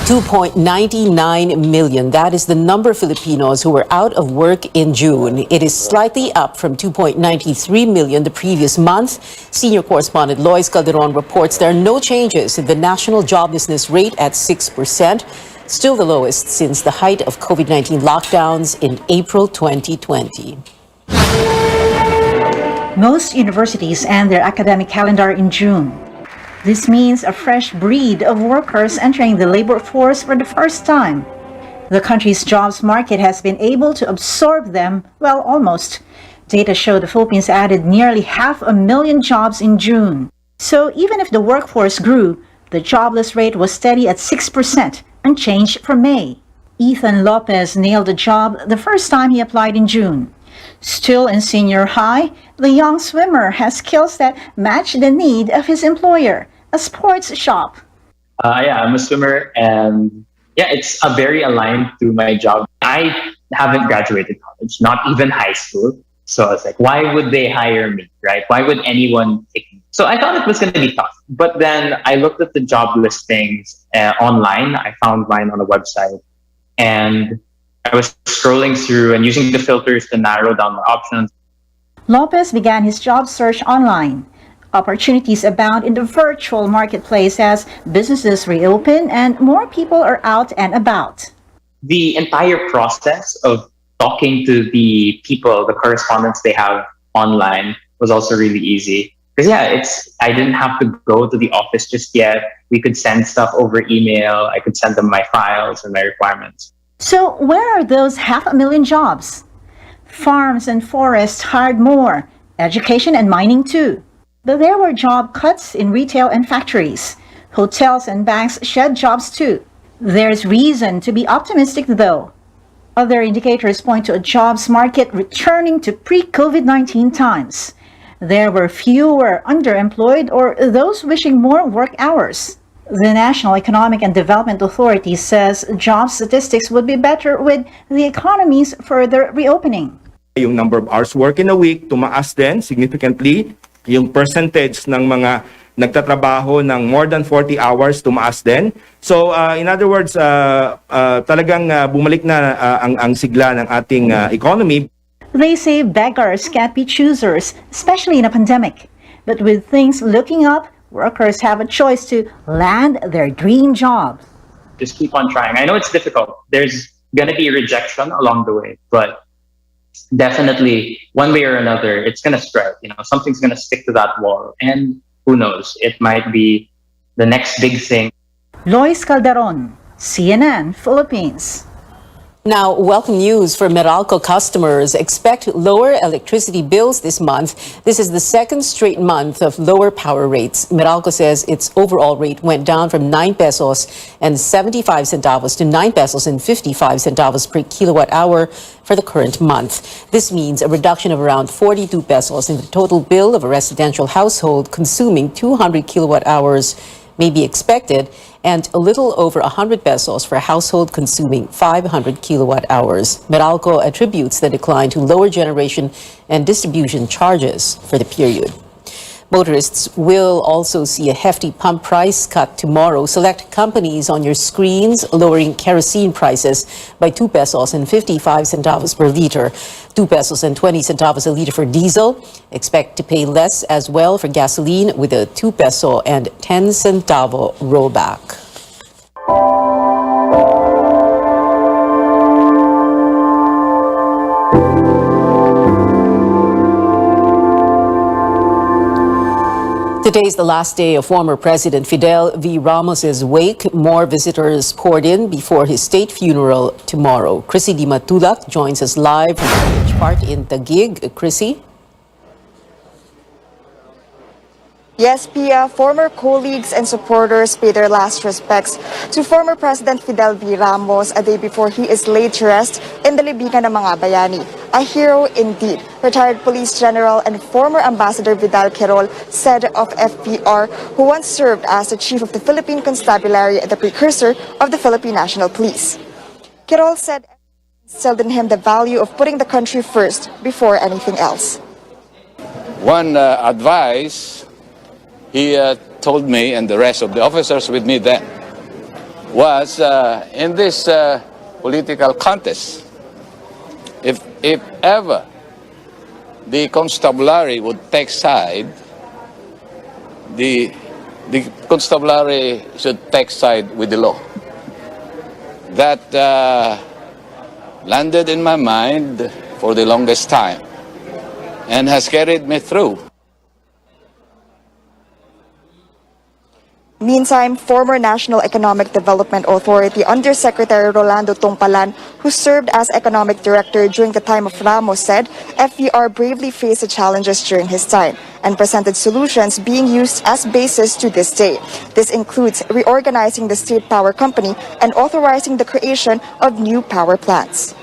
2.99 million. That is the number of Filipinos who were out of work in June. It is slightly up from 2.93 million the previous month. Senior correspondent Lois Calderon reports there are no changes in the national joblessness rate at 6%, still the lowest since the height of COVID-19 lockdowns in April 2020. Most universities end their academic calendar in June. This means a fresh breed of workers entering the labor force for the first time. The country's jobs market has been able to absorb them, well, almost. Data show the Philippines added nearly 500,000 jobs in June. So even if the workforce grew, the jobless rate was steady at 6%, unchanged from May. Ethan Lopez nailed a job the first time he applied in June. Still in senior high, the young swimmer has skills that match the need of his employer, a sports shop. I'm a swimmer, and it's very aligned to my job. I haven't graduated college, not even high school. So I was like, why would they hire me, right? Why would anyone take me? So I thought it was going to be tough. But then I looked at the job listings online. I found mine on a website, and I was scrolling through and using the filters to narrow down my options. Lopez began his job search online. Opportunities abound in the virtual marketplace as businesses reopen and more people are out and about. The entire process of talking to the people, the correspondents they have online, was also really easy. Because I didn't have to go to the office just yet. We could send stuff over email. I could send them my files and my requirements. So where are those 500,000 jobs? Farms and forests hired more, education and mining too. But there were job cuts in retail and factories. Hotels and banks shed jobs too. There's reason to be optimistic though. Other indicators point to a jobs market returning to pre-COVID-19 times. There were fewer underemployed or those wishing more work hours. The National Economic and Development Authority says job statistics would be better with the economy's further reopening. Yung number of hours work in a week tumaas din significantly. Yung percentage ng mga nagtatrabaho ng more than 40 hours tumaas din. So in other words, talagang bumalik na ang sigla ng ating economy. They say beggars can't be choosers, especially in a pandemic. But with things looking up, workers have a choice to land their dream job. Just keep on trying. I know it's difficult. There's going to be rejection along the way, but definitely one way or another, it's going to strike. Something's going to stick to that wall. And who knows, it might be the next big thing. Lois Calderon, CNN, Philippines. Now, welcome news for Meralco customers. Expect lower electricity bills this month. This is the second straight month of lower power rates. Meralco says its overall rate went down from 9 pesos and 75 centavos to 9 pesos and 55 centavos per kilowatt hour for the current month. This means a reduction of around 42 pesos in the total bill of a residential household consuming 200 kilowatt hours may be expected, and a little over 100 pesos for a household consuming 500 kilowatt hours. Meralco attributes the decline to lower generation and distribution charges for the period. Motorists will also see a hefty pump price cut tomorrow. Select companies on your screens lowering kerosene prices by 2 pesos and 55 centavos per liter, 2 pesos and 20 centavos a liter for diesel. Expect to pay less as well for gasoline with a 2 peso and 10 centavo rollback. Today is the last day of former President Fidel V. Ramos's wake. More visitors poured in before his state funeral tomorrow. Chrissy Di Matulak joins us live from the Village Park in Taguig. Chrissy? Yes, Pia, former colleagues and supporters pay their last respects to former President Fidel V. Ramos a day before he is laid to rest in the Libingan ng mga Bayani. A hero indeed. Retired Police General and former Ambassador Vidal Querol said of FPR, who once served as the chief of the Philippine Constabulary and the precursor of the Philippine National Police. Querol said instilled in him the value of putting the country first before anything else. One advice he told me and the rest of the officers with me then was in this political contest. If ever the constabulary would take side, the constabulary should take side with the law. That landed in my mind for the longest time and has carried me through. Meantime, former National Economic Development Authority Undersecretary Rolando Tongpalan, who served as economic director during the time of Ramos, said FVR bravely faced the challenges during his time and presented solutions being used as basis to this day. This includes reorganizing the state power company and authorizing the creation of new power plants.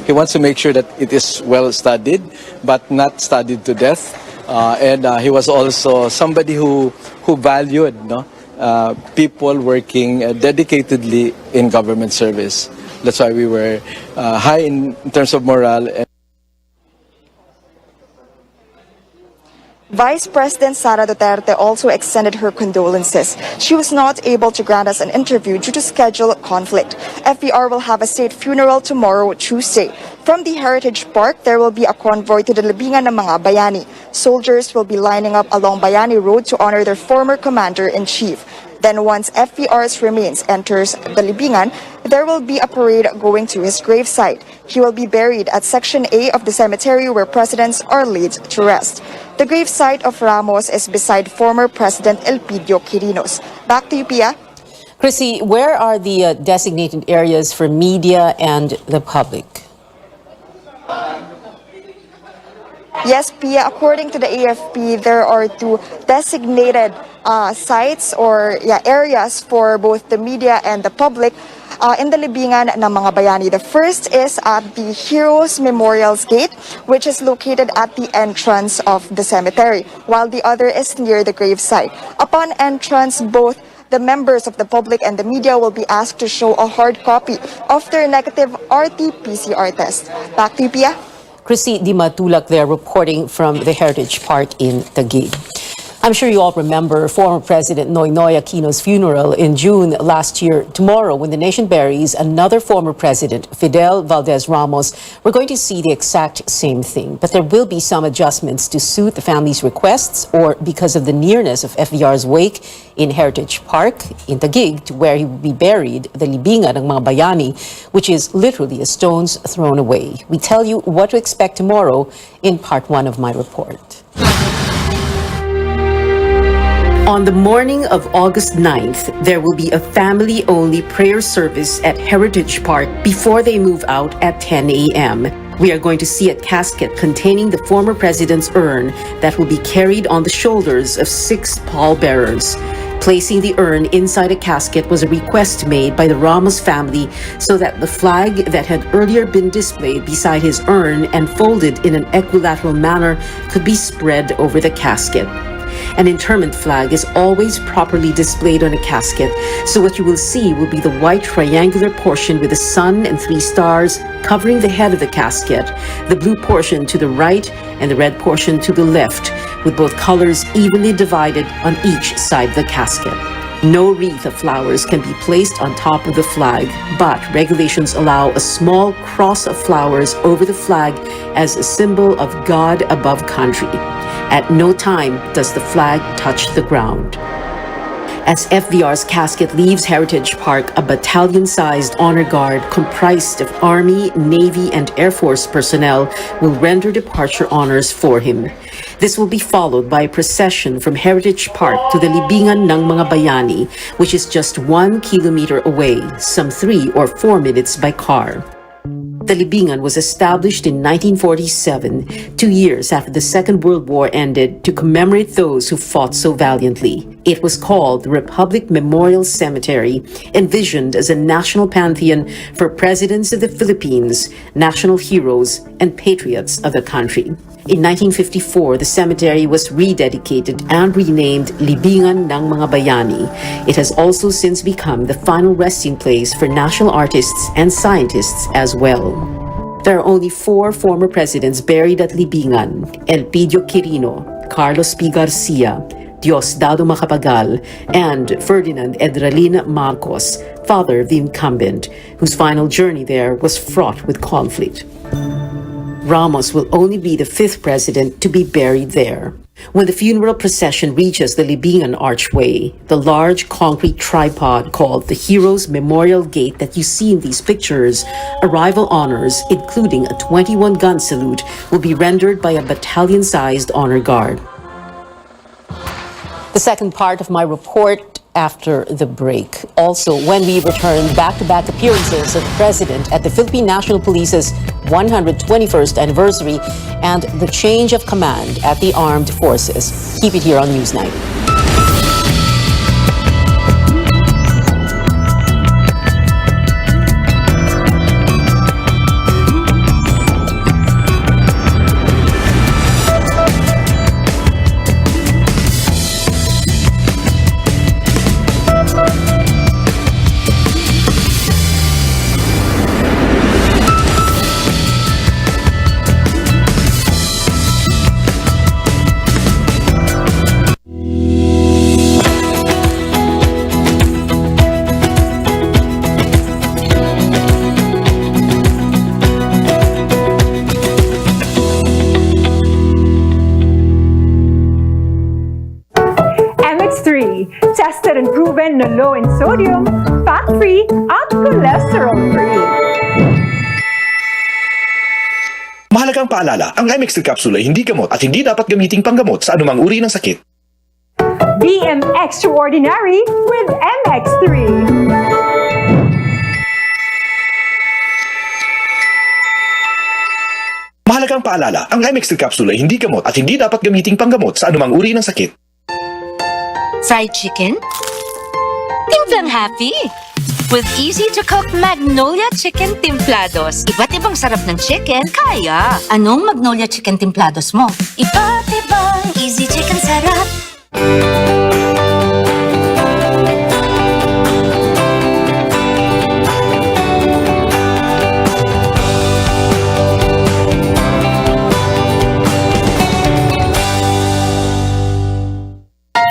He wants to make sure that it is well studied, but not studied to death. And he was also somebody who valued people working dedicatedly in government service. That's why we were high in terms of morale. Vice President Sara Duterte also extended her condolences. She was not able to grant us an interview due to schedule conflict. FVR will have a state funeral tomorrow, Tuesday. From the Heritage Park, there will be a convoy to the Libingan ng mga Bayani. Soldiers will be lining up along Bayani Road to honor their former commander-in-chief. Then once FVR's remains enters the Libingan, there will be a parade going to his gravesite. He will be buried at Section A of the cemetery where presidents are laid to rest. The gravesite of Ramos is beside former President Elpidio Quirinos. Back to you, Pia. Chrissy, where are the designated areas for media and the public? Yes, Pia, according to the AFP, there are two designated sites or areas for both the media and the public in the Libingan ng mga Bayani. The first is at the Heroes Memorials Gate, which is located at the entrance of the cemetery, while the other is near the gravesite. Upon entrance, both the members of the public and the media will be asked to show a hard copy of their negative RT-PCR test. Back to you, Pia. Chrissy Di Matulak there reporting from the Heritage Park in Taguig. I'm sure you all remember former President Noynoy Aquino's funeral in June last year. Tomorrow, when the nation buries another former president, Fidel Valdez Ramos, we're going to see the exact same thing. But there will be some adjustments to suit the family's requests or because of the nearness of FVR's wake in Heritage Park in Taguig to where he will be buried, the Libingan ng mga Bayani, which is literally a stone's thrown away. We tell you what to expect tomorrow in part 1 of my report. On the morning of August 9th, there will be a family-only prayer service at Heritage Park before they move out at 10 a.m. We are going to see a casket containing the former president's urn that will be carried on the shoulders of 6 pallbearers. Placing the urn inside a casket was a request made by the Ramos family so that the flag that had earlier been displayed beside his urn and folded in an equilateral manner could be spread over the casket. An interment flag is always properly displayed on a casket, so what you will see will be the white triangular portion with the sun and 3 stars covering the head of the casket, the blue portion to the right and the red portion to the left, with both colors evenly divided on each side of the casket. No wreath of flowers can be placed on top of the flag, but regulations allow a small cross of flowers over the flag as a symbol of God above country. At no time does the flag touch the ground. As FVR's casket leaves Heritage Park, a battalion-sized honor guard comprised of Army, Navy, and Air Force personnel will render departure honors for him. This will be followed by a procession from Heritage Park to the Libingan ng mga Bayani, which is just 1 kilometer away, some 3 or 4 minutes by car. The Libingan was established in 1947, 2 years after the Second World War ended, to commemorate those who fought so valiantly. It was called the Republic Memorial Cemetery, envisioned as a national pantheon for presidents of the Philippines, national heroes, and patriots of the country. In 1954, the cemetery was rededicated and renamed Libingan ng mga Bayani. It has also since become the final resting place for national artists and scientists as well. There are only 4 former presidents buried at Libingan: Elpidio Quirino, Carlos P. Garcia, Diosdado Macapagal, and Ferdinand Edralin Marcos, father of the incumbent, whose final journey there was fraught with conflict. Ramos will only be the fifth president to be buried there. When the funeral procession reaches the Libingan Archway, the large concrete tripod called the Heroes Memorial Gate that you see in these pictures, arrival honors, including a 21-gun salute, will be rendered by a battalion-sized honor guard. The second part of my report after the break. Also, when we return, back-to-back appearances of the President at the Philippine National Police's 121st anniversary and the change of command at the armed forces. Keep it here on Newsnight. Tested and proven na low in sodium, fat-free, at cholesterol-free. Mahalagang paalala, ang MX3 capsule ay hindi gamot at hindi dapat gamiting panggamot sa anumang uri ng sakit. BM Extraordinary with MX3. Mahalagang paalala, ang MX3 capsule ay hindi gamot at hindi dapat gamiting panggamot sa anumang uri ng sakit. Fried chicken? Timplang happy! With easy-to-cook Magnolia Chicken Timplados. Iba't ibang sarap ng chicken, kaya. Anong Magnolia Chicken Timplados mo? Iba't ibang easy chicken sarap.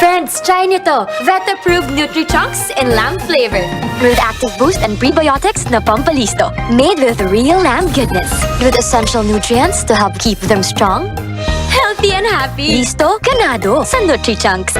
Friends, try nyo to. Vet-approved Nutri-Chunks in lamb flavor. With active boost and prebiotics na pampalisto. Made with real lamb goodness. With essential nutrients to help keep them strong, healthy and happy. Listo, ganado sa Nutri-Chunks.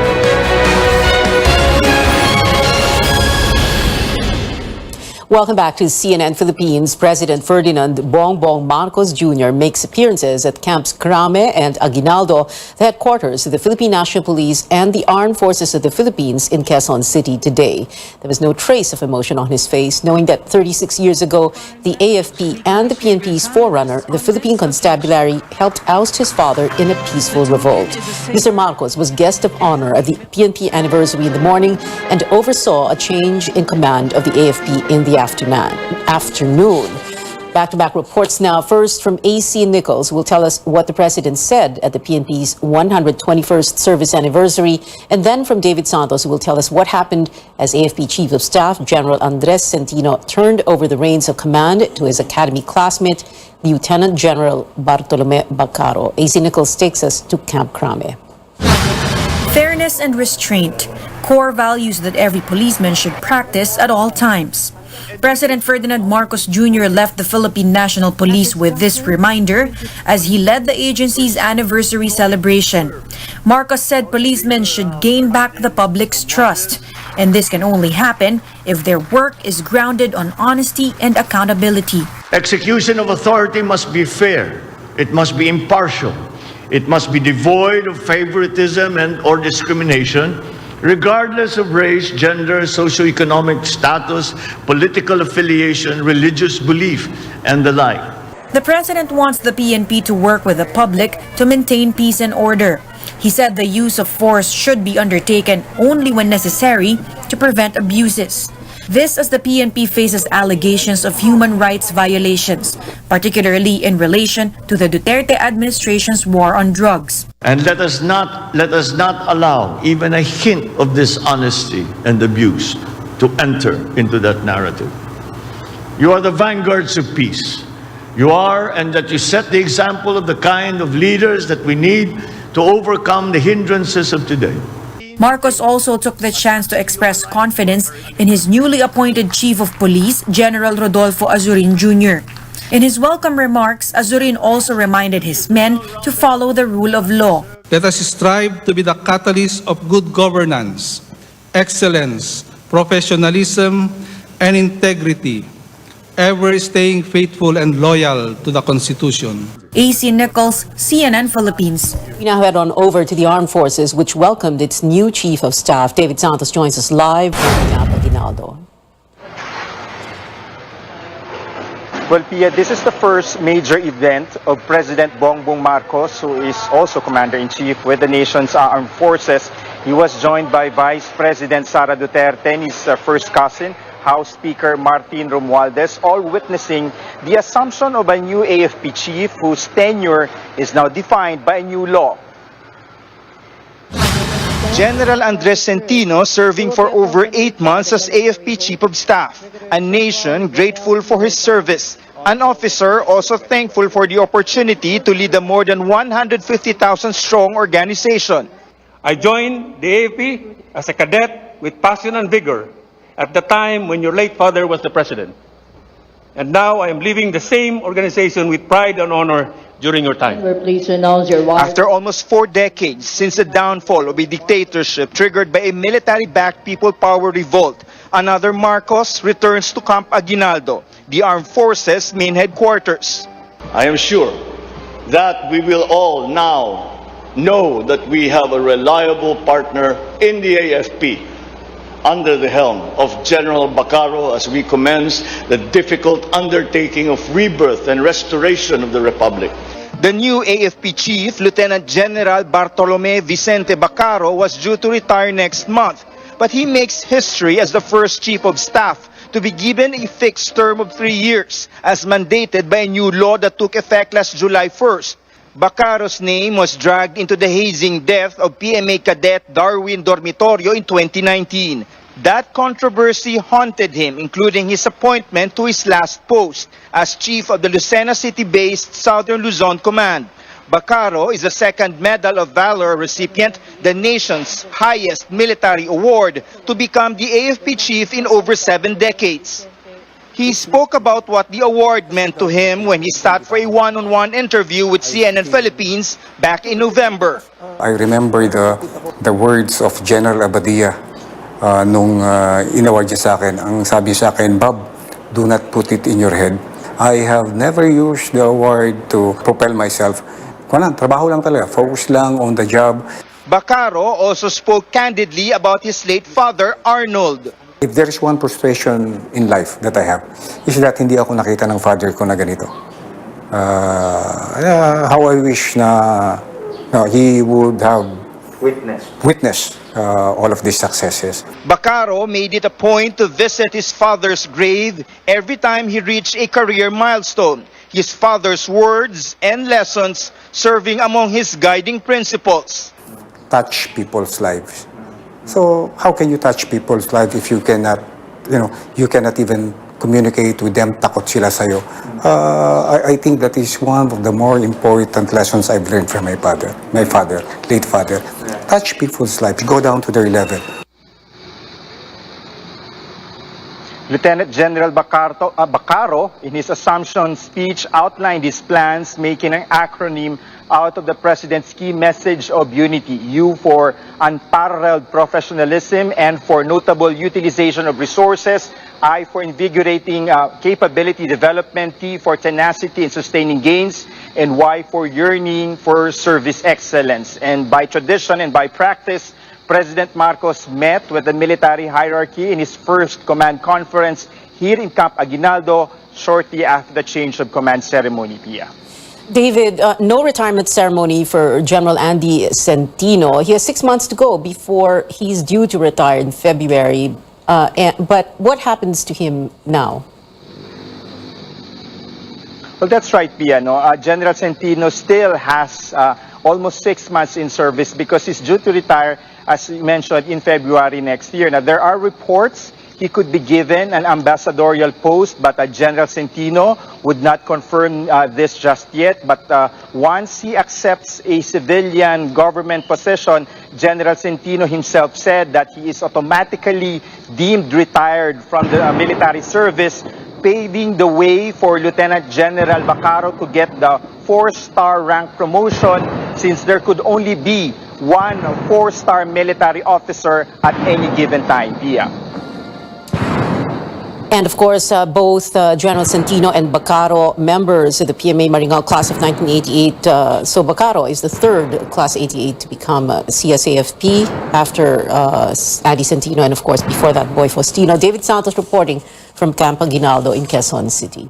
Welcome back to CNN Philippines. President Ferdinand Bongbong Marcos Jr. makes appearances at Camps Crame and Aguinaldo, the headquarters of the Philippine National Police and the Armed Forces of the Philippines in Quezon City today. There was no trace of emotion on his face, knowing that 36 years ago, the AFP and the PNP's forerunner, the Philippine Constabulary, helped oust his father in a peaceful revolt. Mr. Marcos was guest of honor at the PNP anniversary in the morning and oversaw a change in command of the AFP in the afternoon. Back-to-back reports now. First from AC Nichols, who will tell us what the president said at the PNP's 121st service anniversary, and then from David Santos, who will tell us what happened as AFP Chief of Staff General Andres Centino turned over the reins of command to his academy classmate, Lieutenant General Bartolome Bacaro. AC Nichols takes us to Camp Crame. Fairness and restraint, core values that every policeman should practice at all times. President Ferdinand Marcos Jr. left the Philippine National Police with this reminder as he led the agency's anniversary celebration. Marcos said policemen should gain back the public's trust, and this can only happen if their work is grounded on honesty and accountability. Execution of authority must be fair. It must be impartial. It must be devoid of favoritism and/or discrimination, regardless of race, gender, socioeconomic status, political affiliation, religious belief, and the like. The president wants the PNP to work with the public to maintain peace and order. He said the use of force should be undertaken only when necessary to prevent abuses. This as the PNP faces allegations of human rights violations, particularly in relation to the Duterte administration's war on drugs. And let us not allow even a hint of dishonesty and abuse to enter into that narrative. You are the vanguards of peace. You are, and that you set the example of the kind of leaders that we need to overcome the hindrances of today. Marcos also took the chance to express confidence in his newly appointed Chief of Police, General Rodolfo Azurin Jr. In his welcome remarks, Azurin also reminded his men to follow the rule of law. Let us strive to be the catalyst of good governance, excellence, professionalism, and integrity, ever staying faithful and loyal to the Constitution. AC Nichols, CNN Philippines. We now head on over to the Armed Forces, which welcomed its new Chief of Staff. David Santos joins us live from Camp Aguinaldo. Well, Pia, this is the first major event of President Bongbong Marcos, who is also Commander-in-Chief with the nation's armed forces. He was joined by Vice President Sara Duterte and his first cousin, House Speaker Martin Romualdez, all witnessing the assumption of a new AFP chief whose tenure is now defined by a new law. General Andres Centino serving for over 8 months as AFP Chief of Staff, a nation grateful for his service. An officer also thankful for the opportunity to lead a more than 150,000 strong organization. I joined the AFP as a cadet with passion and vigor at the time when your late father was the president. And now I am leaving the same organization with pride and honor during your time. After almost 4 decades since the downfall of a dictatorship triggered by a military-backed people power revolt, another Marcos returns to Camp Aguinaldo, the armed forces' main headquarters. I am sure that we will all now know that we have a reliable partner in the AFP under the helm of General Bacaro as we commence the difficult undertaking of rebirth and restoration of the Republic. The new AFP chief, Lieutenant General Bartolome Vicente Bacaro, was due to retire next month, but he makes history as the first chief of staff to be given a fixed term of 3 years, as mandated by a new law that took effect last July 1st. Bacaro's name was dragged into the hazing death of PMA Cadet Darwin Dormitorio in 2019. That controversy haunted him, including his appointment to his last post as chief of the Lucena City-based Southern Luzon Command. Bacaro is the second Medal of Valor recipient, the nation's highest military award, to become the AFP chief in over 7 decades. He spoke about what the award meant to him when he sat for a one-on-one interview with CNN Philippines back in November. I remember the words of General Abadia nung inaward niya sa akin. Ang sabi sa akin, Bob, do not put it in your head. I have never used the award to propel myself. Trabaho lang talaga, focus lang on the job. Bacaro also spoke candidly about his late father, Arnold. If there is one frustration in life that I have, is that hindi ako nakita ng father ko na ganito. How I wish na he would have witnessed all of these successes. Bacaro made it a point to visit his father's grave every time he reached a career milestone. His father's words and lessons serving among his guiding principles. Touch people's lives. So how can you touch people's lives if you cannot, you cannot even communicate with them, takot sila sa'yo. I think that is one of the more important lessons I've learned from my father, late father. Touch people's lives, go down to their level. Lieutenant General Bacaro, in his Assumption speech, outlined his plans, making an acronym out of the President's key message of unity. U for unparalleled professionalism and for notable utilization of resources. I for invigorating capability development. T for tenacity and sustaining gains. And Y for yearning for service excellence. And by tradition and by practice, President Marcos met with the military hierarchy in his first command conference here in Camp Aguinaldo shortly after the change of command ceremony, Pia. David, no retirement ceremony for General Andy Centino. He has 6 months to go before he's due to retire in February. But what happens to him now? Well, that's right, Pia. General Centino still has almost 6 months in service because he's due to retire, as you mentioned, in February next year. Now, there are reports he could be given an ambassadorial post, but General Centino would not confirm this just yet. But once he accepts a civilian government position, General Centino himself said that he is automatically deemed retired from the military service, paving the way for Lieutenant General Bacaro to get the 4-star rank promotion, since there could only be one 4-star military officer at any given time. Pia. And of course, both General Centino and Bacaro, members of the PMA Maringal class of 1988. So Bacaro is the third class 88 to become CSAFP after Adi Centino, and of course before that, Boy Faustino. David Santos reporting from Camp Aguinaldo in Quezon City.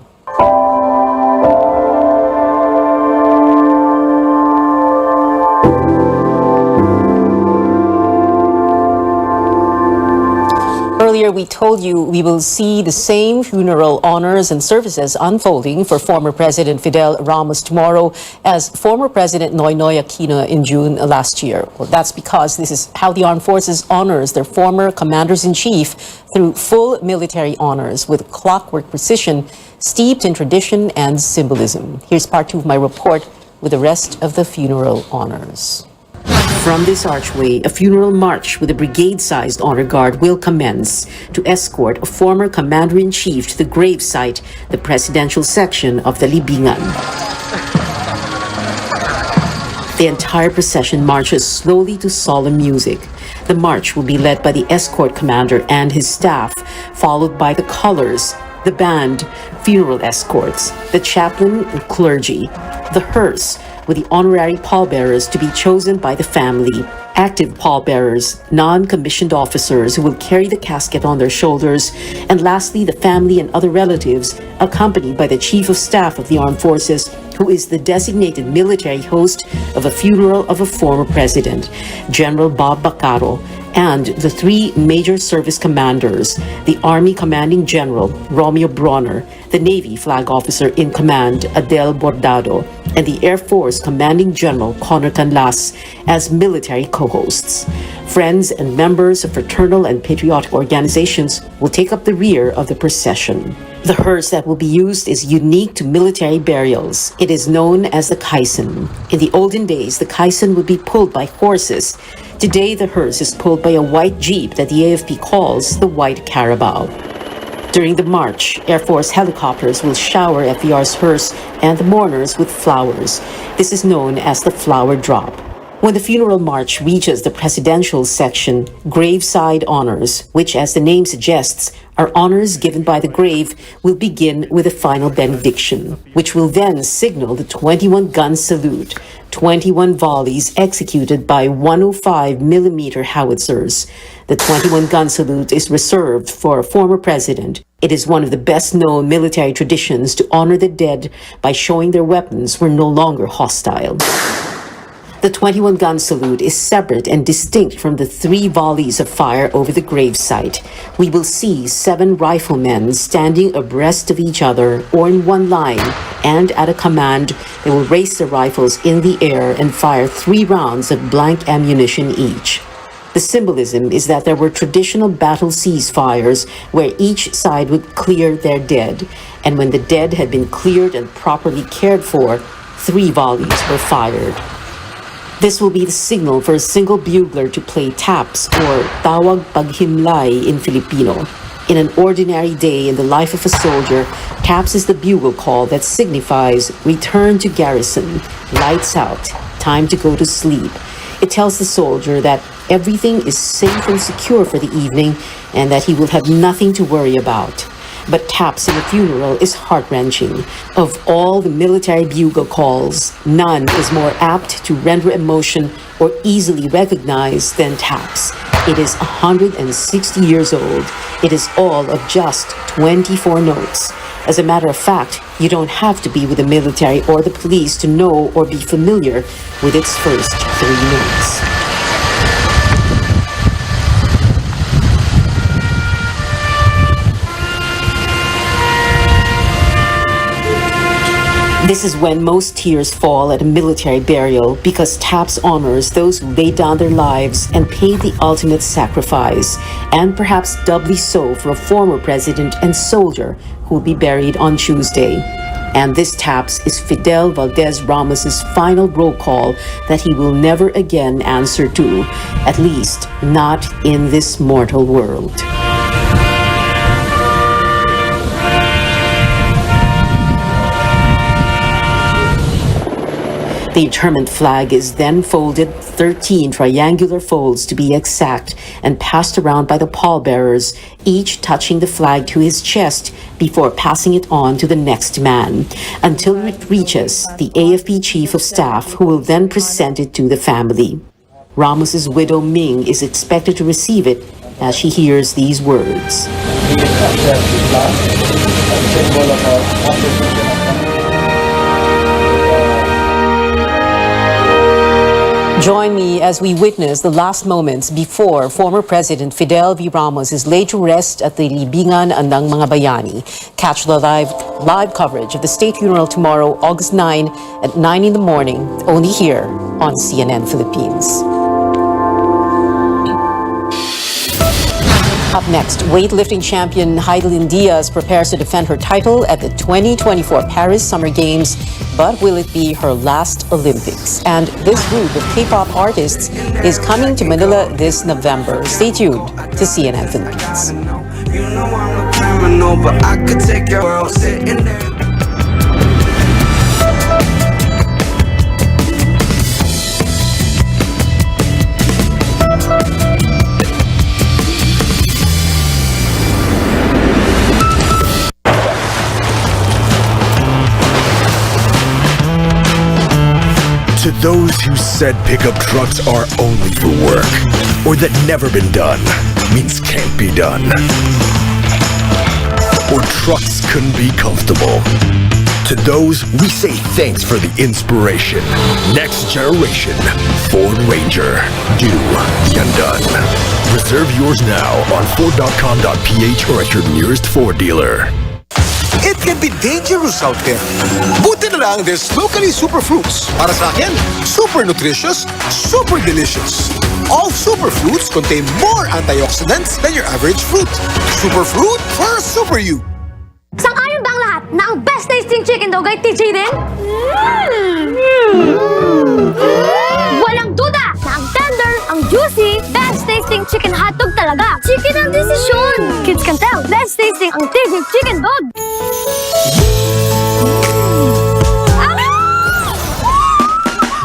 Earlier, we told you we will see the same funeral honors and services unfolding for former President Fidel Ramos tomorrow as former President Noynoy Aquino in June last year. Well, that's because this is how the armed forces honors their former commanders-in-chief through full military honors with clockwork precision, steeped in tradition and symbolism. Here's part 2 of my report with the rest of the funeral honors. From this archway, a funeral march with a brigade-sized honor guard will commence to escort a former commander-in-chief to the gravesite, the presidential section of the Libingan. The entire procession marches slowly to solemn music. The march will be led by the escort commander and his staff, followed by the colors, the band, funeral escorts, the chaplain and clergy, the hearse, with the honorary pallbearers to be chosen by the family, active pallbearers, non-commissioned officers who will carry the casket on their shoulders, and lastly, the family and other relatives, accompanied by the Chief of Staff of the Armed Forces, who is the designated military host of a funeral of a former president, General Bob Bacaro, and the 3 major service commanders, the Army Commanding General, Romeo Bronner, the Navy Flag Officer in Command, Adel Bordado, and the Air Force Commanding General, Conor Canlas, as military co-hosts. Friends and members of fraternal and patriotic organizations will take up the rear of the procession. The hearse that will be used is unique to military burials. It is known as the caisson. In the olden days, the caisson would be pulled by horses. Today, the hearse is pulled by a white jeep that the AFP calls the White Carabao. During the march, Air Force helicopters will shower FVR's hearse and the mourners with flowers. This is known as the flower drop. When the funeral march reaches the presidential section, graveside honors, which as the name suggests, are honors given by the grave, will begin with a final benediction, which will then signal the 21-gun salute, 21 volleys executed by 105mm howitzers. The 21-gun salute is reserved for a former president. It is one of the best-known military traditions to honor the dead by showing their weapons were no longer hostile. The 21-gun salute is separate and distinct from the 3 volleys of fire over the gravesite. We will see 7 riflemen standing abreast of each other or in one line, and at a command, they will raise their rifles in the air and fire 3 rounds of blank ammunition each. The symbolism is that there were traditional battle ceasefires where each side would clear their dead, and when the dead had been cleared and properly cared for, 3 volleys were fired. This will be the signal for a single bugler to play taps, or tawag paghimlay in Filipino. In an ordinary day in the life of a soldier, taps is the bugle call that signifies return to garrison, lights out, time to go to sleep. It tells the soldier that everything is safe and secure for the evening and that he will have nothing to worry about. But taps in a funeral is heart-wrenching. Of all the military bugle calls, none is more apt to render emotion or easily recognized than taps. It is 160 years old. It is all of just 24 notes. As a matter of fact, you don't have to be with the military or the police to know or be familiar with its first 3 notes. This is when most tears fall at a military burial because TAPS honors those who laid down their lives and paid the ultimate sacrifice, and perhaps doubly so for a former president and soldier who will be buried on Tuesday. And this TAPS is Fidel Valdez Ramos's final roll call that he will never again answer to, at least not in this mortal world. The interment flag is then folded 13 triangular folds to be exact and passed around by the pallbearers, each touching the flag to his chest before passing it on to the next man, until it reaches the AFP Chief of Staff, who will then present it to the family. Ramos's widow Ming is expected to receive it as she hears these words. Join me as we witness the last moments before former President Fidel V. Ramos is laid to rest at the Libingan ng Mga Bayani. Catch the live coverage of the state funeral tomorrow, August 9 at 9 in the morning, only here on CNN Philippines. Up next, weightlifting champion Heidelin Diaz prepares to defend her title at the 2024 Paris Summer Games, but will it be her last Olympics? And this group of K-pop artists is coming to Manila this November. Stay tuned to CNN Philippines. You know I'm a criminal, but I could take your world sitting there. To those who said pickup trucks are only for work, or that never been done means can't be done, or trucks couldn't be comfortable. To those, we say thanks for the inspiration. Next generation Ford Ranger. Do the undone. Reserve yours now on Ford.com.ph or at your nearest Ford dealer. It can be dangerous out there. Buti na lang there's locally superfruits. Para sa akin, super nutritious, super delicious. All superfruits contain more antioxidants than your average fruit. Superfruit for super you. Sang-ayon ba ang lahat na ang best tasting chicken dog ay TJ din? Walang duda na ang tender, ang juicy, best tasting chicken hotdog talaga. Chicken ang desisyon. Kids can tell, best tasting ang TJ chicken dog.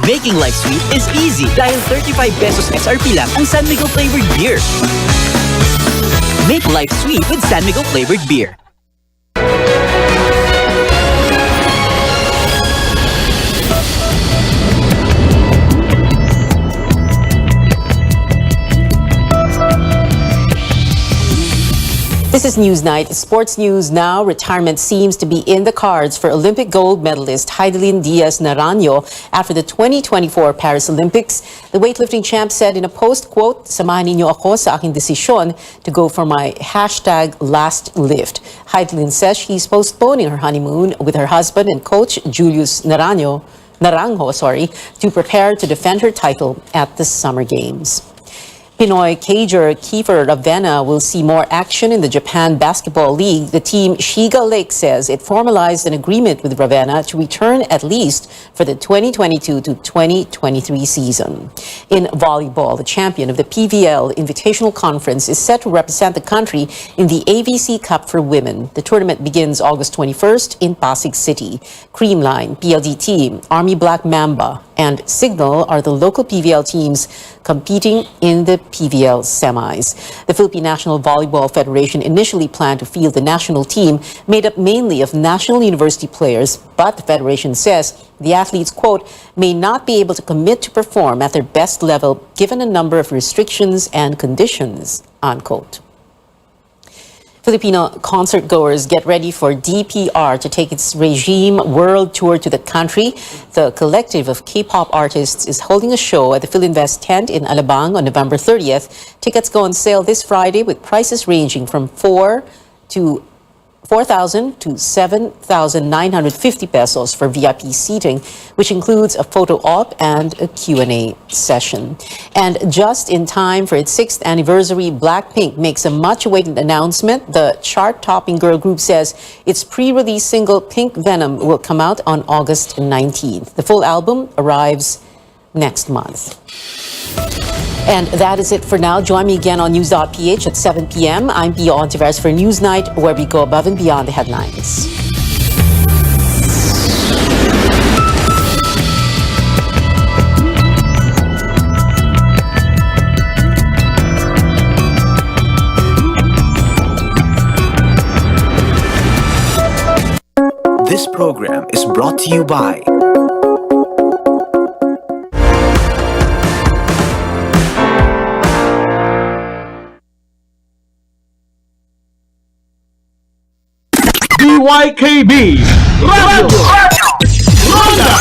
Making life sweet is easy dahil 35 pesos SRP lang ang San Miguel flavored beer. Make life sweet with San Miguel flavored beer. This is Newsnight. Sports news now. Retirement seems to be in the cards for Olympic gold medalist Heidelin Diaz Naranjo after the 2024 Paris Olympics. The weightlifting champ said in a post, quote, "Samahan ninyo ako sa aking desisyon to go for my #last lift." Heidelin says she's postponing her honeymoon with her husband and coach Julius Naranjo, to prepare to defend her title at the Summer Games. Pinoy cager Kiefer Ravena will see more action in the Japan Basketball League. The team Shiga Lake says it formalized an agreement with Ravena to return at least for the 2022 to 2023 season. In volleyball, the champion of the PVL Invitational Conference is set to represent the country in the AVC Cup for Women. The tournament begins August 21st in Pasig City. Creamline, PLDT, Army Black Mamba, and Signal are the local PVL teams competing in the PVL semis. The Philippine National Volleyball Federation initially planned to field the national team made up mainly of national university players, but the federation says the athletes, quote, may not be able to commit to perform at their best level given a number of restrictions and conditions, unquote. Filipino concertgoers get ready for DPR to take its Regime World Tour to the country. The collective of K-pop artists is holding a show at the Philinvest tent in Alabang on November 30th. Tickets go on sale this Friday with prices ranging from $4 to 4,000 to 7,950 pesos for VIP seating, which includes a photo op and a Q&A session. And just in time for its 6th anniversary, Blackpink makes a much-awaited announcement. The chart-topping girl group says its pre-release single Pink Venom will come out on August 19th. The full album arrives next month. And that is it for now. Join me again on News.ph at 7 p.m. I'm Pia Ontiveros for Newsnight, where we go above and beyond the headlines. This program is brought to you by YKB Radio Ronda.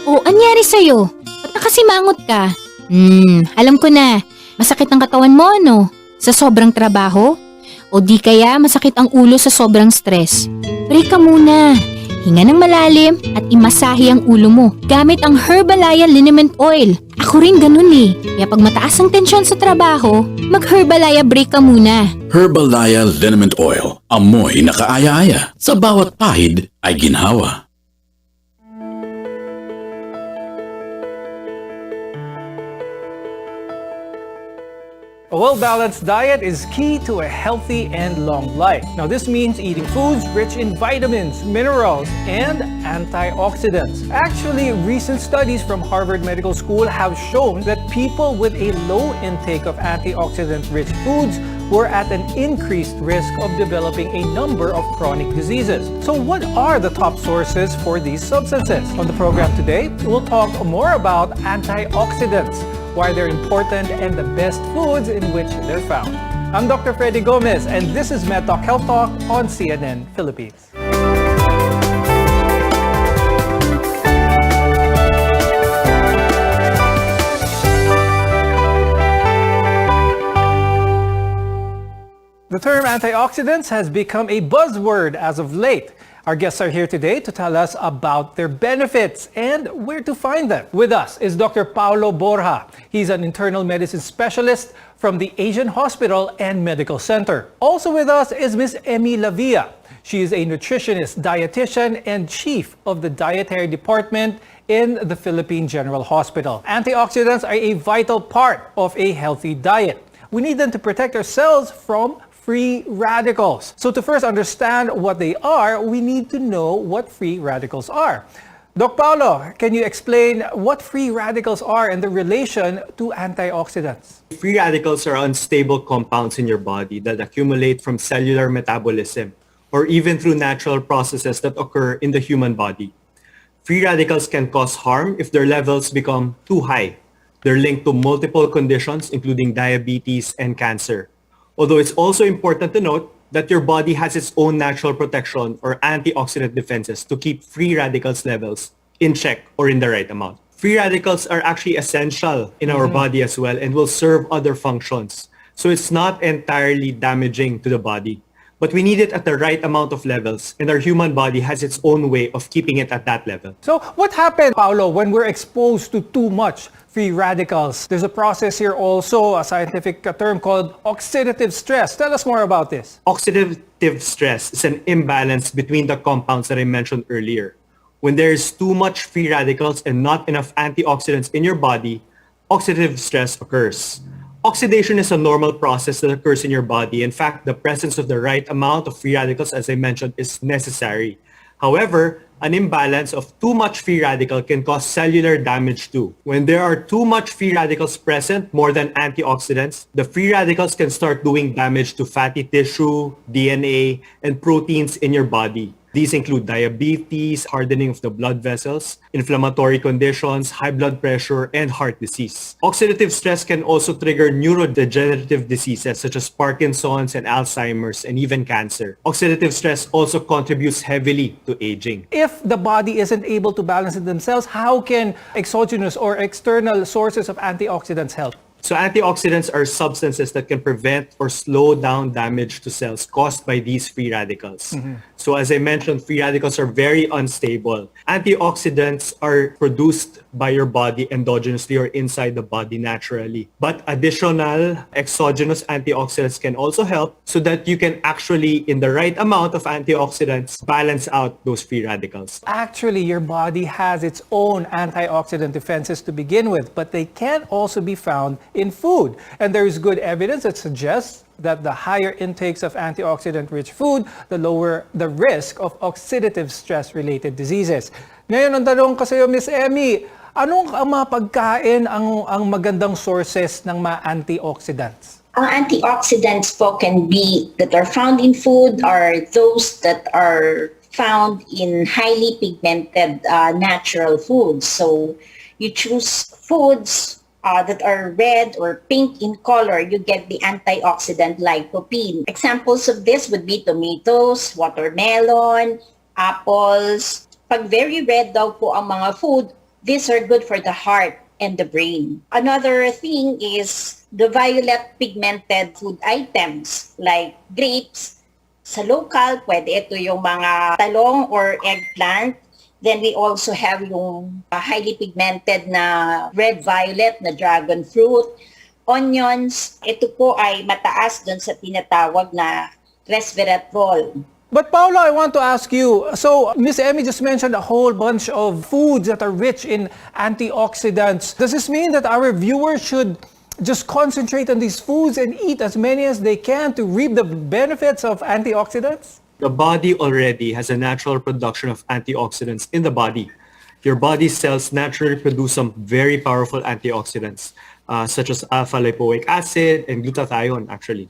Oh, anyari sa'yo? Ba't nakasimangot ka? Alam ko na. Masakit ang katawan mo, ano? Sa sobrang trabaho? O di kaya masakit ang ulo sa sobrang stress? Break ka muna. Hinga ng malalim at imasahe ang ulo mo gamit ang Herbalaya Liniment Oil. Ako rin ganun eh. Kaya pag mataas ang tensyon sa trabaho, mag-Herbalaya break ka muna. Herbalaya Liniment Oil. Amoy na kaaya-aya. Sa bawat pahid ay ginhawa. A well-balanced diet is key to a healthy and long life. Now, this means eating foods rich in vitamins, minerals, and antioxidants. Actually, recent studies from Harvard Medical School have shown that people with a low intake of antioxidant-rich foods were at an increased risk of developing a number of chronic diseases. So what are the top sources for these substances? On the program today, we'll talk more about antioxidants, why they're important, and the best foods in which they're found. I'm Dr. Freddy Gomez, and this is MedTalk Health Talk on CNN Philippines. The term antioxidants has become a buzzword as of late. Our guests are here today to tell us about their benefits and where to find them. With us is Dr. Paulo Borja. He's an internal medicine specialist from the Asian Hospital and Medical Center. Also with us is Ms. Emmy Lavia. She is a nutritionist, dietitian, and chief of the dietary department in the Philippine General Hospital. Antioxidants are a vital part of a healthy diet. We need them to protect ourselves from free radicals. So to first understand what they are, we need to know what free radicals are. Doc Paulo, can you explain what free radicals are and the relation to antioxidants? Free radicals are unstable compounds in your body that accumulate from cellular metabolism or even through natural processes that occur in the human body. Free radicals can cause harm if their levels become too high. They're linked to multiple conditions, including diabetes and cancer. Although it's also important to note that your body has its own natural protection or antioxidant defenses to keep free radicals levels in check or in the right amount. Free radicals are actually essential in our body as well and will serve other functions. So it's not entirely damaging to the body. But we need it at the right amount of levels, and our human body has its own way of keeping it at that level. So what happens, Paulo, when we're exposed to too much free radicals? There's a process here also, a scientific term called oxidative stress. Tell us more about this. Oxidative stress is an imbalance between the compounds that I mentioned earlier. When there is too much free radicals and not enough antioxidants in your body, oxidative stress occurs. Oxidation is a normal process that occurs in your body. In fact, the presence of the right amount of free radicals, as I mentioned, is necessary. However, an imbalance of too much free radical can cause cellular damage too. When there are too much free radicals present, more than antioxidants, the free radicals can start doing damage to fatty tissue, DNA, and proteins in your body. These include diabetes, hardening of the blood vessels, inflammatory conditions, high blood pressure, and heart disease. Oxidative stress can also trigger neurodegenerative diseases such as Parkinson's and Alzheimer's and even cancer. Oxidative stress also contributes heavily to aging. If the body isn't able to balance it themselves, how can exogenous or external sources of antioxidants help? So antioxidants are substances that can prevent or slow down damage to cells caused by these free radicals. So as I mentioned, free radicals are very unstable. Antioxidants are produced by your body endogenously or inside the body naturally. But additional exogenous antioxidants can also help so that you can actually, in the right amount of antioxidants, balance out those free radicals. Actually, your body has its own antioxidant defenses to begin with, but they can also be found in food. And there is good evidence that suggests that the higher intakes of antioxidant-rich food, the lower the risk of oxidative stress-related diseases. Ngayon, ang tanong ko sa iyo, Miss Emmy, anong mga pagkain ang magandang sources ng mga antioxidants? Ang antioxidants po can be that are found in food are those that are found in highly pigmented natural foods. So you choose foods that are red or pink in color, you get the antioxidant lycopene. Examples of this would be tomatoes, watermelon, apples. Pag very red daw po ang mga food, these are good for the heart and the brain. Another thing is the violet pigmented food items like grapes. Sa local, pwede ito yung mga talong or eggplant. Then we also have yung highly pigmented na red-violet na dragon fruit. Onions, ito po ay mataas dun sa tinatawag na resveratrol. But Paolo, I want to ask you, so Miss Emmy just mentioned a whole bunch of foods that are rich in antioxidants. Does this mean that our viewers should just concentrate on these foods and eat as many as they can to reap the benefits of antioxidants? The body already has a natural production of antioxidants in the body. Your body's cells naturally produce some very powerful antioxidants, such as alpha-lipoic acid and glutathione, actually.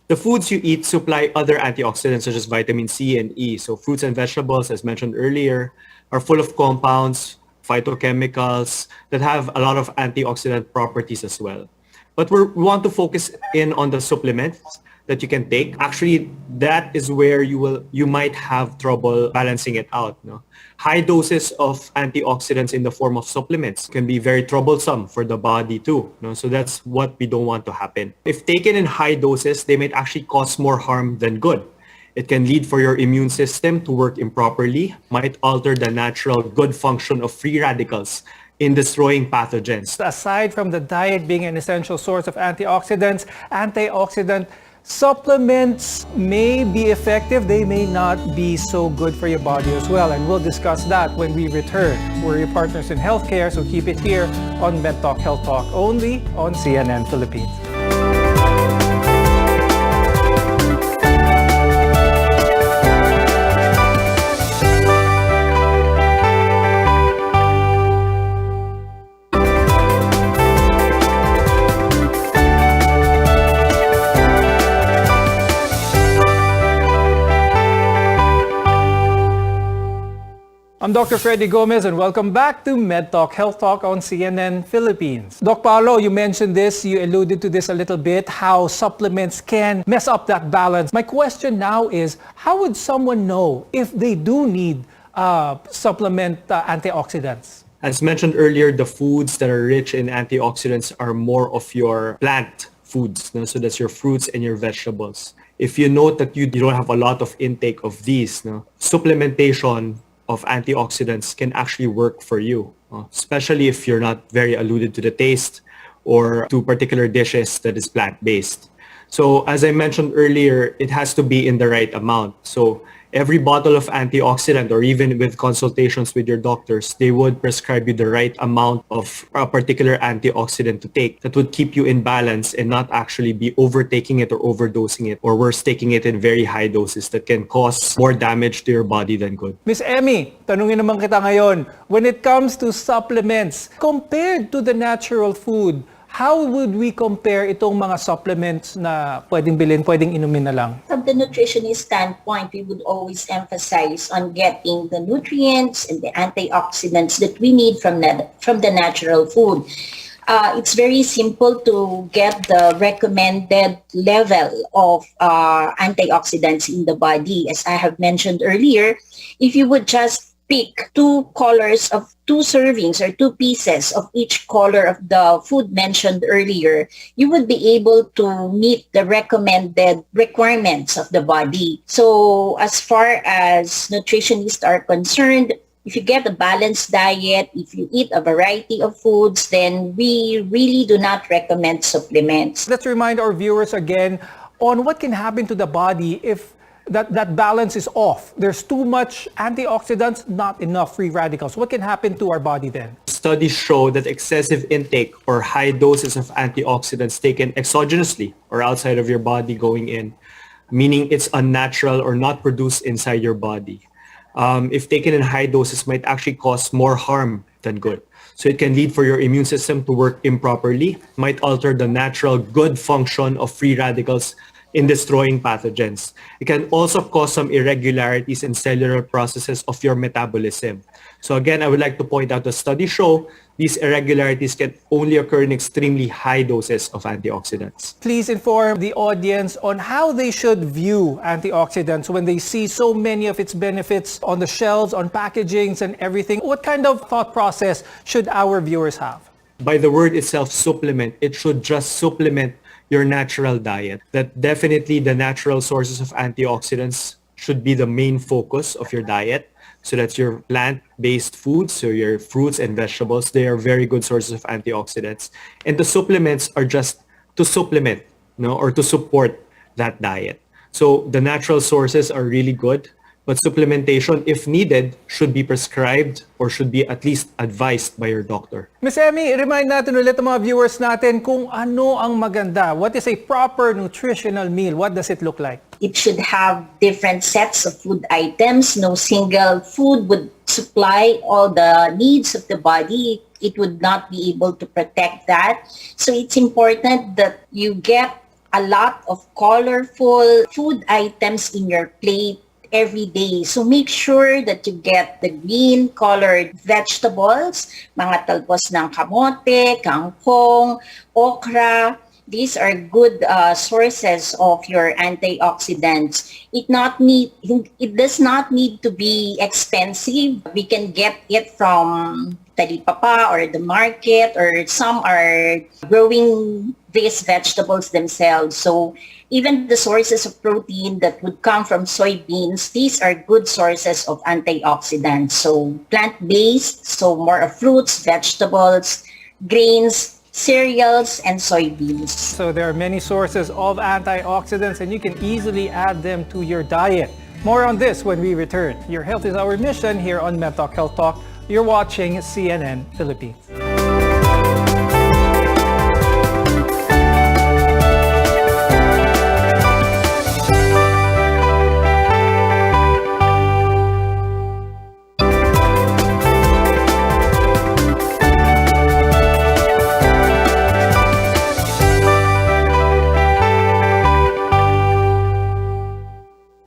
The foods you eat supply other antioxidants, such as vitamin C and E. So fruits and vegetables, as mentioned earlier, are full of compounds, phytochemicals, that have a lot of antioxidant properties as well. But we want to focus in on the supplements that you can take. Actually, that is where you might have trouble balancing it out. No? High doses of antioxidants in the form of supplements can be very troublesome for the body too. No? So that's what we don't want to happen. If taken in high doses, they might actually cause more harm than good. It can lead for your immune system to work improperly, might alter the natural good function of free radicals in destroying pathogens. Aside from the diet being an essential source of antioxidants, antioxidant supplements may be effective, they may not be so good for your body as well. And we'll discuss that when we return. We're your partners in healthcare, so keep it here on MedTalk Health Talk, only on CNN Philippines. I'm Dr. Freddy Gomez and welcome back to MedTalk Health Talk on CNN Philippines. Doc Paolo, you mentioned this, you alluded to this a little bit, how supplements can mess up that balance. My question now is, how would someone know if they do need supplement antioxidants? As mentioned earlier, the foods that are rich in antioxidants are more of your plant foods. No? So that's your fruits and your vegetables. If you note that you don't have a lot of intake of these, no? Supplementation of antioxidants can actually work for you, especially if you're not very alluded to the taste or to particular dishes that is plant-based. So as I mentioned earlier, it has to be in the right amount. So every bottle of antioxidant, or even with consultations with your doctors, they would prescribe you the right amount of a particular antioxidant to take that would keep you in balance and not actually be overtaking it or overdosing it, or worse, taking it in very high doses that can cause more damage to your body than good. Miss Emmy, tanungin naman kita ngayon, when it comes to supplements, compared to the natural food, How would we compare itong mga supplements na pwedeng bilhin, pwedeng inumin na lang? From the nutritionist standpoint, we would always emphasize on getting the nutrients and the antioxidants that we need from the natural food. It's very simple to get the recommended level of antioxidants in the body. As I have mentioned earlier, if you would just pick 2 colors of 2 servings or 2 pieces of each color of the food mentioned earlier, you would be able to meet the recommended requirements of the body. So as far as nutritionists are concerned, if you get a balanced diet, if you eat a variety of foods, then we really do not recommend supplements. Let's remind our viewers again on what can happen to the body if that balance is off. There's too much antioxidants, not enough free radicals. What can happen to our body then? Studies show that excessive intake or high doses of antioxidants taken exogenously or outside of your body going in, meaning it's unnatural or not produced inside your body, if taken in high doses, might actually cause more harm than good. So it can lead for your immune system to work improperly, might alter the natural good function of free radicals in destroying pathogens. It can also cause some irregularities in cellular processes of your metabolism. So again, I would like to point out the studies show these irregularities can only occur in extremely high doses of antioxidants. Please inform the audience on how they should view antioxidants when they see so many of its benefits on the shelves, on packagings and everything. What kind of thought process should our viewers have? By the word itself, supplement, it should just supplement your natural diet. That definitely the natural sources of antioxidants should be the main focus of your diet. So that's your plant-based foods, so your fruits and vegetables. They are very good sources of antioxidants. And the supplements are just to supplement, or to support that diet. So the natural sources are really good, but supplementation, if needed, should be prescribed or should be at least advised by your doctor. Ms. Emmy, remind natin ulit ang mga viewers natin kung ano ang maganda. What is a proper nutritional meal? What does it look like? It should have different sets of food items. No single food would supply all the needs of the body. It would not be able to protect that. So it's important that you get a lot of colorful food items in your plate every day. So make sure that you get the green colored vegetables, mga talbos ng kamote, kangkong, okra. These are good sources of your antioxidants. It does not need to be expensive. We can get it from talipapa or the market, or some are growing these vegetables themselves. So even the sources of protein that would come from soybeans, these are good sources of antioxidants. So plant-based, so more of fruits, vegetables, grains, cereals, and soybeans. So there are many sources of antioxidants and you can easily add them to your diet. More on this when we return. Your health is our mission here on MedTalk Health Talk. You're watching CNN Philippines.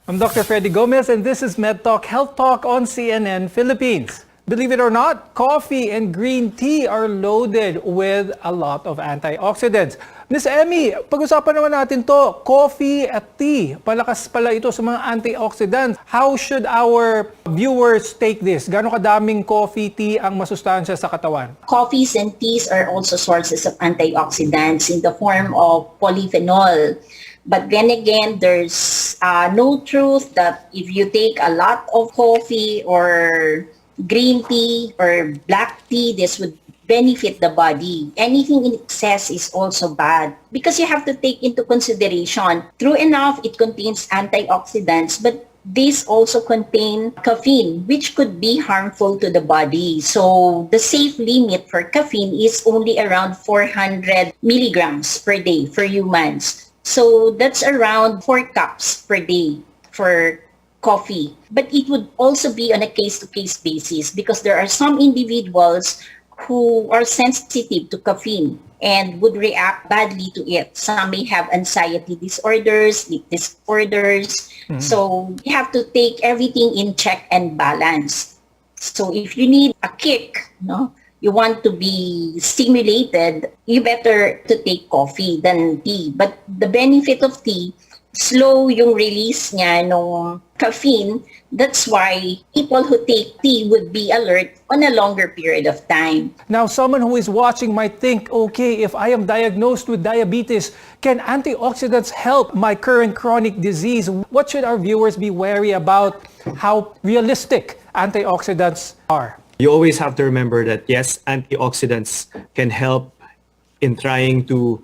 I'm Dr. Freddy Gomez and this is MedTalk Health Talk on CNN Philippines. Believe it or not, coffee and green tea are loaded with a lot of antioxidants. Ms. Emmy, pag-usapan naman natin to, coffee at tea. Palakas pala ito sa mga antioxidants. How should our viewers take this? Gaano kadaming coffee, tea ang masustansya sa katawan? Coffees and teas are also sources of antioxidants in the form of polyphenol. But then again, there's no truth that if you take a lot of coffee or green tea or black tea, this would benefit the body. Anything in excess is also bad because you have to take into consideration, true enough, it contains antioxidants, but these also contain caffeine, which could be harmful to the body. So the safe limit for caffeine is only around 400 milligrams per day for humans. So that's around 4 cups per day for coffee. But it would also be on a case-to-case basis because there are some individuals who are sensitive to caffeine and would react badly to it. Some may have anxiety disorders, sleep disorders. So you have to take everything in check and balance. So if you need a kick, no, you want to be stimulated, you better to take coffee than tea. But the benefit of tea, slow yung release niya ng caffeine. That's why people who take tea would be alert on a longer period of time. Now, someone who is watching might think, okay, if I am diagnosed with diabetes, can antioxidants help my current chronic disease? What should our viewers be wary about how realistic antioxidants are? You always have to remember that, yes, antioxidants can help in trying to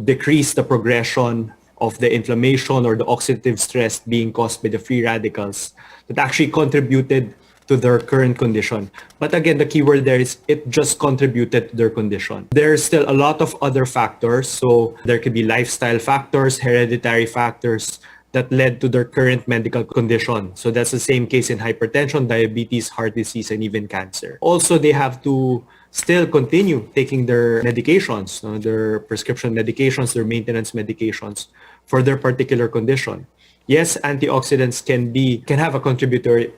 decrease the progression of the inflammation or the oxidative stress being caused by the free radicals that actually contributed to their current condition. But again, the key word there is it just contributed to their condition. There's still a lot of other factors. So there could be lifestyle factors, hereditary factors that led to their current medical condition. So that's the same case in hypertension, diabetes, heart disease, and even cancer. Also, they have to still continue taking their medications, their prescription medications, their maintenance medications for their particular condition. Yes, antioxidants can have a contributory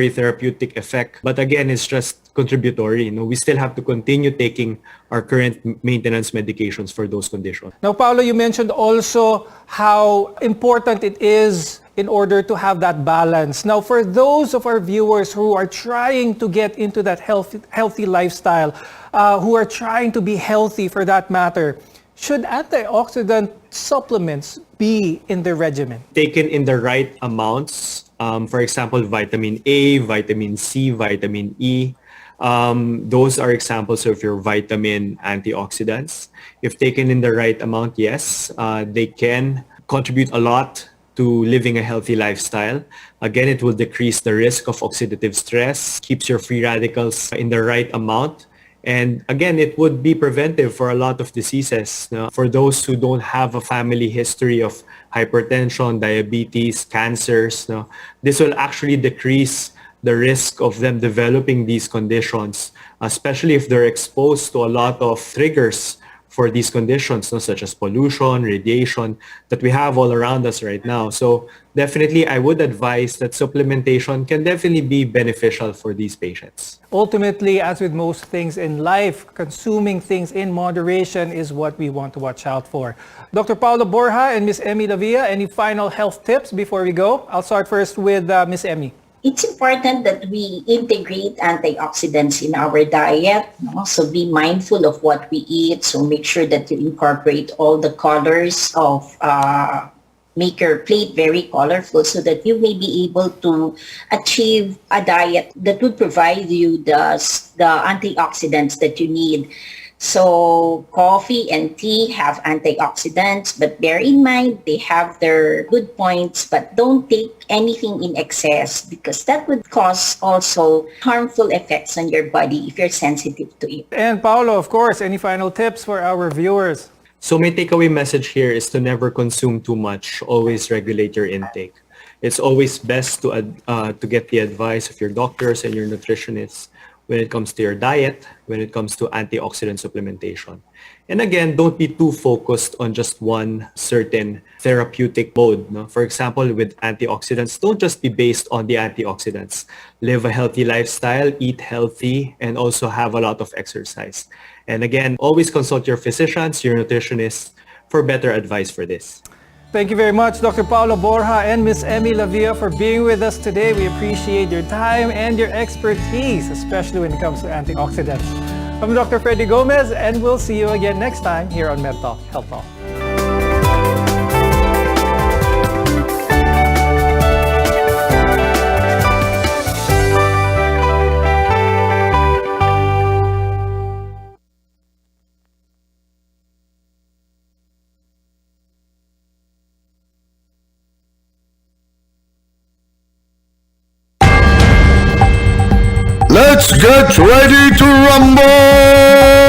therapeutic effect, but again, it's just contributory. We still have to continue taking our current maintenance medications for those conditions. Now, Paolo, you mentioned also how important it is in order to have that balance. Now, for those of our viewers who are trying to get into that healthy lifestyle, who are trying to be healthy for that matter, should antioxidant supplements be in the regimen? Taken in the right amounts, for example, vitamin A, vitamin C, vitamin E, those are examples of your vitamin antioxidants. If taken in the right amount, yes, they can contribute a lot to living a healthy lifestyle. Again, it will decrease the risk of oxidative stress, keeps your free radicals in the right amount. And again, it would be preventive for a lot of diseases. For those who don't have a family history of hypertension, diabetes, cancers, this will actually decrease the risk of them developing these conditions, especially if they're exposed to a lot of triggers for these conditions, such as pollution, radiation, that we have all around us right now. So definitely, I would advise that supplementation can definitely be beneficial for these patients. Ultimately, as with most things in life, consuming things in moderation is what we want to watch out for. Dr. Paolo Borja and Ms. Emmy Lavia, any final health tips before we go? I'll start first with Ms. Emmy. It's important that we integrate antioxidants in our diet. So be mindful of what we eat. So make sure that you incorporate all the colors of, make your plate very colorful so that you may be able to achieve a diet that would provide you the antioxidants that you need. So coffee and tea have antioxidants, but bear in mind they have their good points, but don't take anything in excess because that would cause also harmful effects on your body if you're sensitive to it. And Paolo, of course, any final tips for our viewers? So my takeaway message here is to never consume too much. Always regulate your intake. It's always best to get the advice of your doctors and your nutritionists when it comes to your diet, when it comes to antioxidant supplementation. And again, don't be too focused on just one certain therapeutic mode. For example, with antioxidants, don't just be based on the antioxidants. Live a healthy lifestyle, eat healthy, and also have a lot of exercise. And again, always consult your physicians, your nutritionists for better advice for this. Thank you very much, Dr. Paolo Borja and Ms. Emmy Lavia, for being with us today. We appreciate your time and your expertise, especially when it comes to antioxidants. I'm Dr. Freddy Gomez, and we'll see you again next time here on MedTalk Health Talk. Let's get ready to rumble!